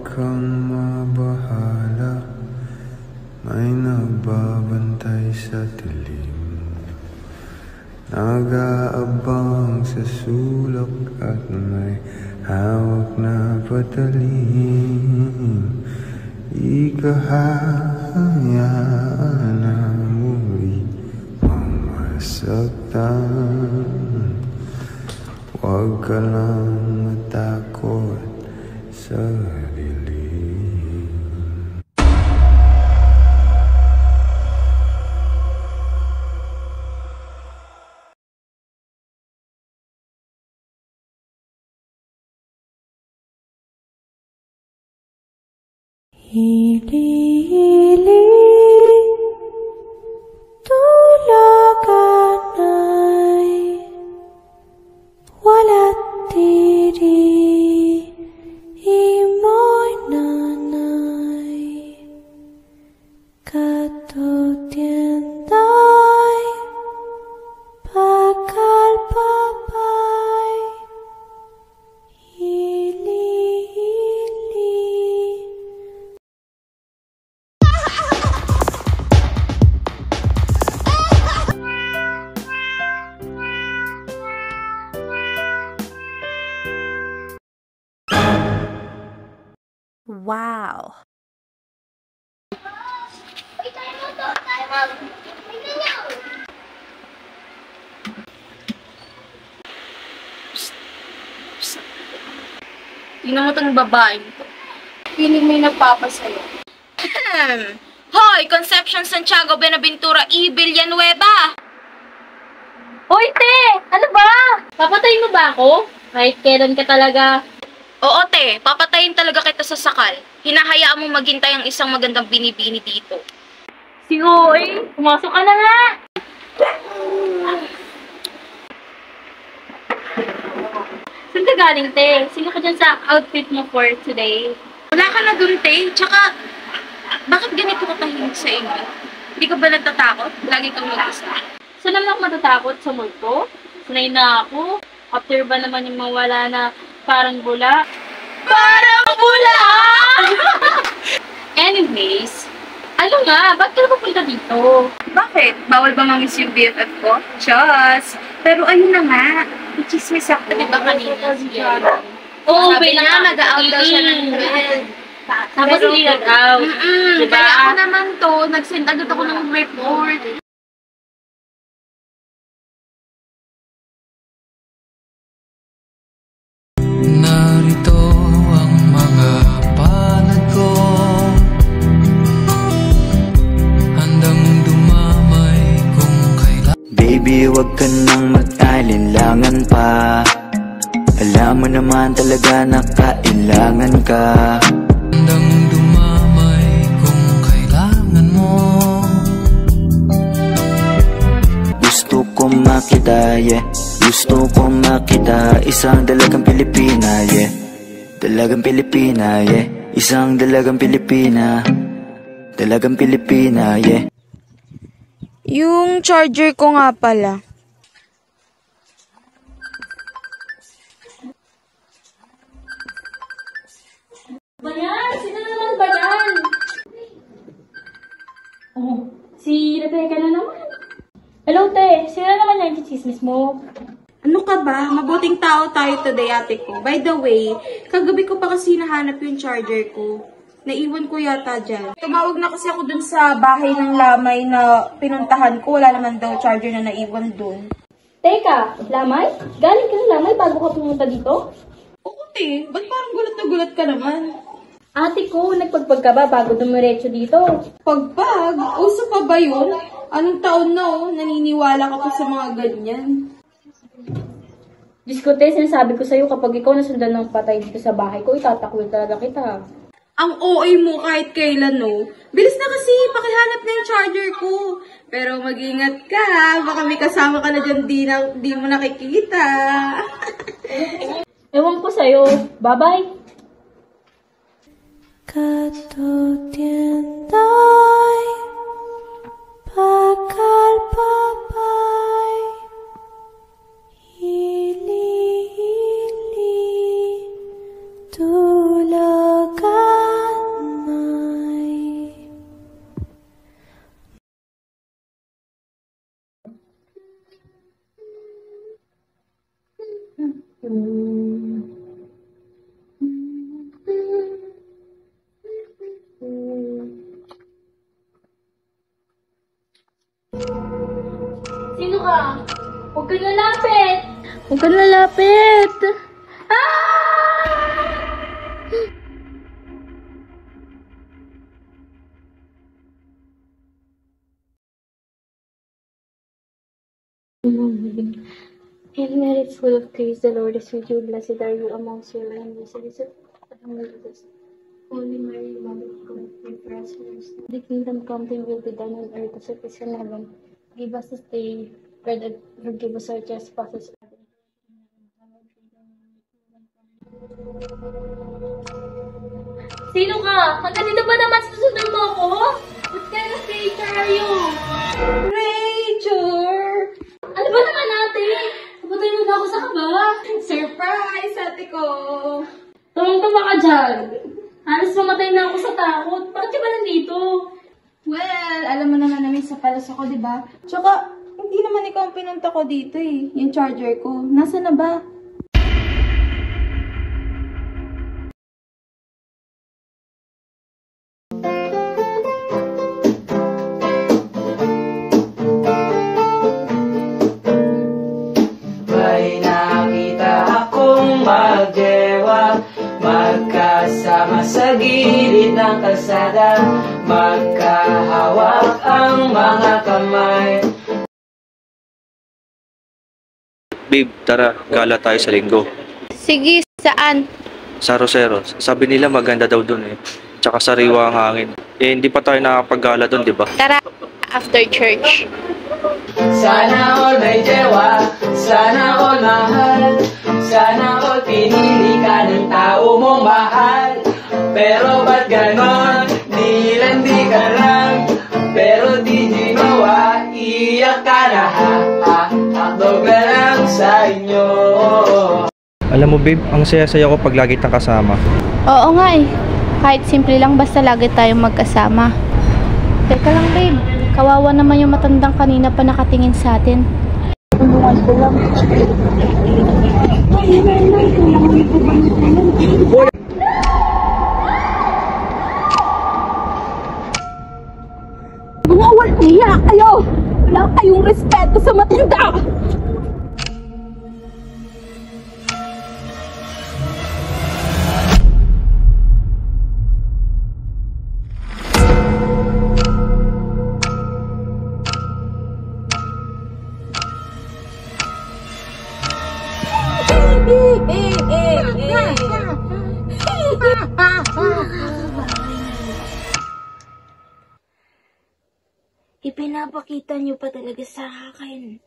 kang mabahala, may nagbabantay sa dilim, nag-aabang sa sulok at may hawak na patalim. Ikahayaan na mo'y mamasaktan, huwag ka lang matakot sa dilim. Hili-hili tulagan ay wala't diri imo'y nanay, katutienday pagkalpapay. Wow! Tingnan mo itong babaeng to. Feeling may nagpapasayo. Hoy! Conception Santiago Benaventura E. Villanueva! Hoy, te! Ano ba? Papatayin mo ba ako? Kahit kailan ka talaga. Oo, te. Papatayin talaga kita sa sakal. Hinahayaan mo maghintay ang isang magandang binibini dito. Si Hoy, pumasok ka na nga! Saan ka galing, te? Sino ka dyan sa outfit mo for today? Wala ka na dun, te. Tsaka, bakit ganito ka tahimik sa inyo? Hindi ka ba natatakot? Lagi kang mag-isa. Saan naman ako matatakot sa multo? Sanay na ako. After ba naman yung mawala na parang bula? Parang bula! Anyways, ano nga? Ba't ka na pupunta dito? Bakit? Bawal ba mamiss yung BFF ko? Diyos! Pero ayun na nga. Ichismis ako. Di ba kanina si Johnny? Oo, Sabi wait niya, lang. nag-out daw siya ng email. Tapos hindi nag-out. Diba? Kaya ako naman to, nag-send agad ako ng report. Narito ang mga palad ko, handang dumamay kung kailan. Baby, wag ka nang mag-alinlangan pa, alam mo naman talaga na kailangan ka. Handang dumamay kung kailangan mo. Gusto ko makita, yeah. Gusto ko makita isang dalagang Pilipina, yeah. Dalagang Pilipina, yeah. Isang dalagang Pilipina. Dalagang Pilipina, yeah. Yung charger ko nga pala. Ba yan? Sino naman ba yan? Oh, si Rebecca na naman. Hello, te. Sino naman yan chichismis mo? Ano ka ba? Mabuting tao tayo today, ate ko. By the way, kagabi ko pa kasi nahanap yung charger ko. Naiwan ko yata dyan. Tumawag na kasi ako dun sa bahay ng lamay na pinuntahan ko. Wala naman daw charger na naiwan dun. Teka, Lamay? Galing ka sa Lamay bago ka pumunta dito? Oo, te. Ba't parang gulat na gulat ka naman? Ate ko, nagpagpag ka ba bago dumiretso dito? Pagpag? Uso pa ba yun? Anong taon na naniniwala ka pa sa mga ganyan? Diyos ko, te, sinasabi ko sa'yo kapag ikaw nasundan ng patay dito sa bahay ko, itatakwil talaga kita. Ang OA mo kahit kailan, no? Bilis na kasi, pakihanap na yung charger ko. Pero mag-ingat ka, baka may kasama ka na dyan di mo nakikita. Ewan ko sa'yo. Bye-bye! Katutienday pagkalpapay, hili-hili tulagan. ka? Huwag ka lalapit! Huwag ka lalapit! Ah! Hail Mary, full of grace, the Lord is with you. Blessed are you amongst women, and blessed is the fruit of thy womb, Jesus. Holy Mary, Mother of God, pray for us sinners. The kingdom come, thy will be done on earth as it is in heaven. Give us this day bread and forgive us our trespasses. Sino ka? Hanggang dito ba naman susunod mo ako? What kind of creature are you? Rachel! Ano ba naman natin? Napatay mo ba ako sa kaba? Surprise, ate ko! Tumang-tuma ka dyan. Halos mamatay na ako sa takot. Bakit ka ba nandito? Well, alam mo naman na may sapalas ako, di ba? Tsaka, hindi naman ikaw ang pinunta ko dito eh. Yung charger ko. Nasaan na ba? May nakita akong magjewa, magkasama sa gilid ng kalsada, magkahawak ang mga kamay. Babe, tara, gala tayo sa Linggo. Sige, saan? Sa Rosero, sabi nila maganda daw dun eh. Tsaka sariwa ang hangin. Eh, hindi pa tayo nakakapaggala dun, di ba? Tara, after church. Sana all may jewa, sana all mahal, sana all pinili ka ng tao mong mahal. Pero ba't ganon, di ka lang, pero di ginawa, iyak ka na ha, hakdog na lang sa inyo. Alam mo babe, ang saya-saya ko pag lagi tayong kasama. Oo nga eh. Kahit simple lang basta lagi tayong magkasama. Teka lang babe, kawawa naman yung matandang kanina pa nakatingin sa atin. Mga wala kayo! Wala kayong respeto sa matanda! Ipinapakita niyo pa talaga sa akin.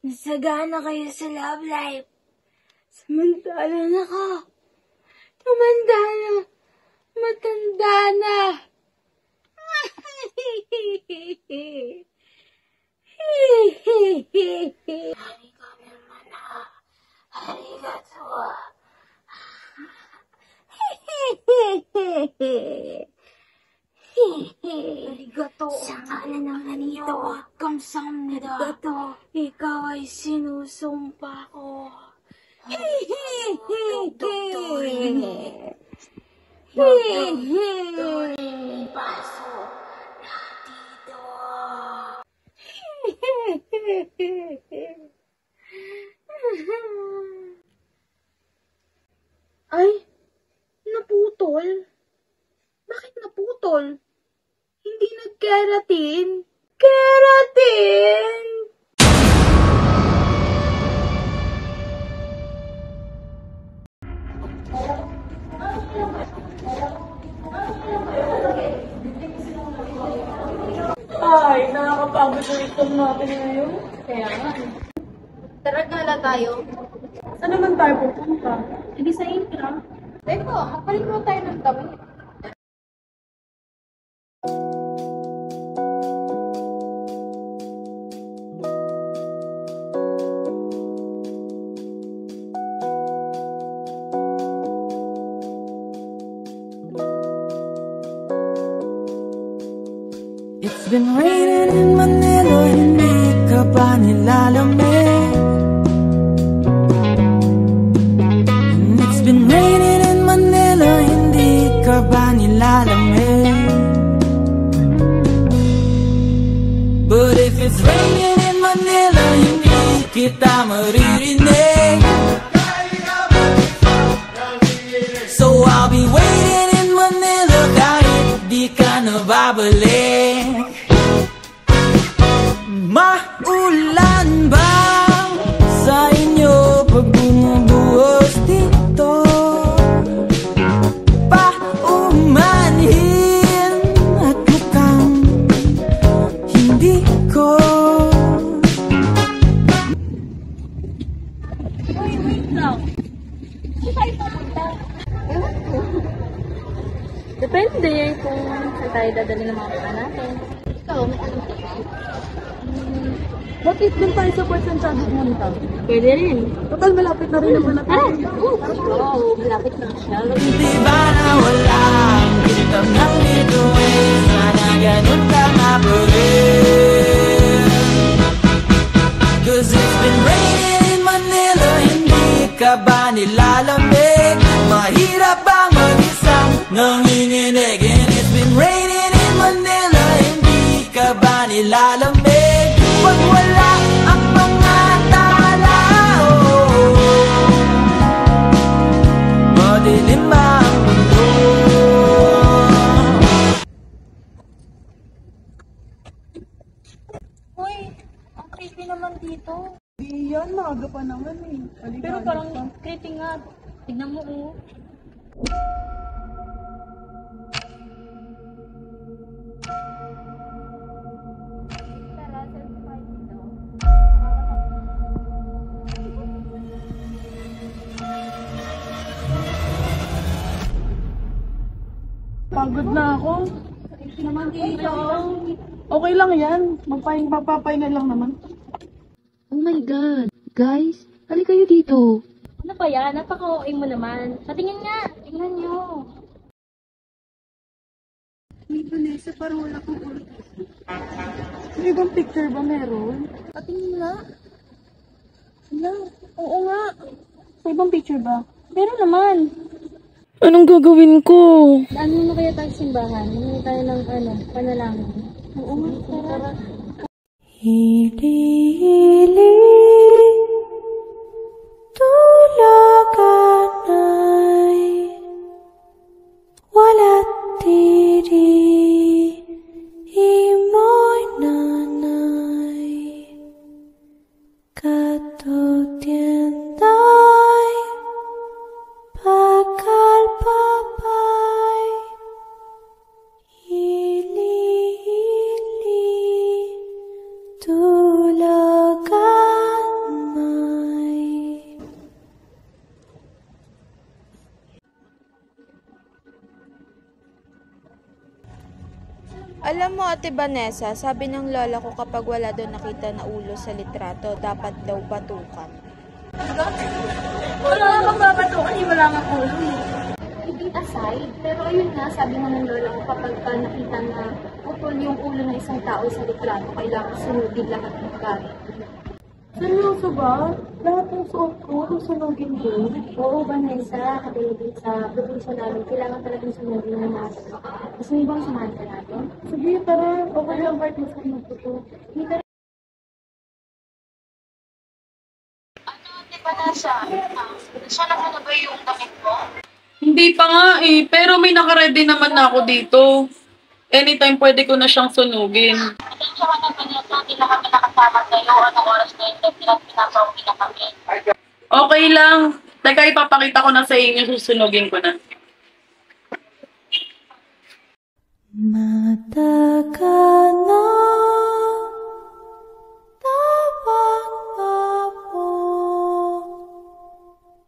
Nasagana kayo sa love life. Samantalang ako. Tumanda na. Matanda na. Arigato. Sangala ng ganito. Kamsamnida. Arigato. Ikaw ay sinusumpa ko. Paso natito. Ay, naputol. Bakit naputol? Hindi nag-keratin. Keratin! Ay, nakakapagod na itong natin ngayon. Kaya nga. Tara gala tayo. Saan naman tayo pupunta? Hindi sa intra. Teko, magpalit mo tayo ng damit. It's been raining in Manila, hindi ka ba nilalamig? And it's been raining in Manila, hindi ka ba nilalamig? But if it's raining in I'll be waiting in Manila kahit di ka na babalik. Maulan ba sa inyo pag bumubuhos dito? Paumanhin at mukhang hindi ko. Wait lang. Saan tayo pupunta? Ewan ko. Depende kung saan tayo dadali ng mga kita natin. Ikaw, may alam ka ba? Bakit dun tayo sa Port Santiago pumunta? Pwede rin. Total, malapit na rin naman na tayo. Oo, malapit na siya. Di ba na wala ang kita ng bituin? Sana ganun ka nga pa rin. Cause it's been raining in Manila, hindi ka ba nilalamig? Mahirap bang mag-isang nanginginig? And it's been raining in Manila, hindi ka ba nilalamig? Pag wala ang mga tao, madilim ba ang mundo? Uy, ang creepy naman dito. Di yan, maaga pa naman eh. Pero parang creepy nga. Tignan mo, oh. Pagod na ako. Naman dito. Okay lang yan. Magpapapahinga lang naman. Oh my God. Guys, halika kayo dito. Ano ba yan? Napaka-OA mo naman. Patingin nga. Tingnan nyo. Hey, Vanessa, parang wala kang ulo. May ibang picture ba meron? Patingin nga. Wala. Oo nga. Sa ibang picture ba? Meron naman. Anong gagawin ko? Ano na kaya tayo simbahan? Hindi tayo ng panalangin. Oo nga, tara. Hili-hili tulagan ay wala't diri imo'y nanay katutienday bakal babay hili-hili tulagan ay. Alam mo, Ate Vanessa, sabi ng lola ko kapag wala daw nakita na ulo sa litrato, dapat daw batukan. Wala nga magbabatukan, wala nga ulo. Keeping aside, pero ayun nga, sabi nga ng lola ko kapag nakita na putol yung ulo ng isang tao sa litrato, kailangan sunugin lahat ng gamit. Seryoso ba? Lahat ng suot ko, sunugin ko? Oo, Vanessa, katulad din sa probinsya namin, kailangan talagang sunugin ng mga tao. Gusto mo bang sumahan ka natin? Sige, tara. Okay lang, part mo sa magputo. Hindi pa nga eh, pero may nakaready naman na ako dito. Anytime pwede ko na siyang sunugin. Okay lang. Teka, ipapakita ko na sa inyo, susunugin ko na. Matagal na tawag mo,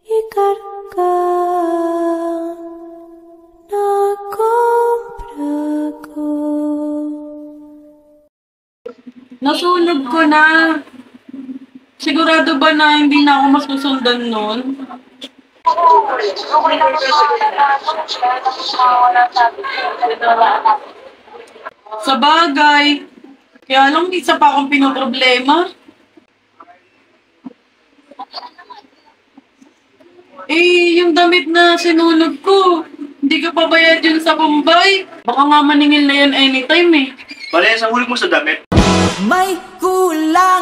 ikarga na kumpra ko. Nasunog ko na. Sigurado ba na hindi na ako masusundan nun? Sa bagay. Kaya lang isa pa akong pinoproblema. Eh, yung damit na sinunog ko, hindi ka pa bayad yun sa Bombay. Baka nga maningil na yan anytime eh. Vanessa, huli mo sa damit. May kulang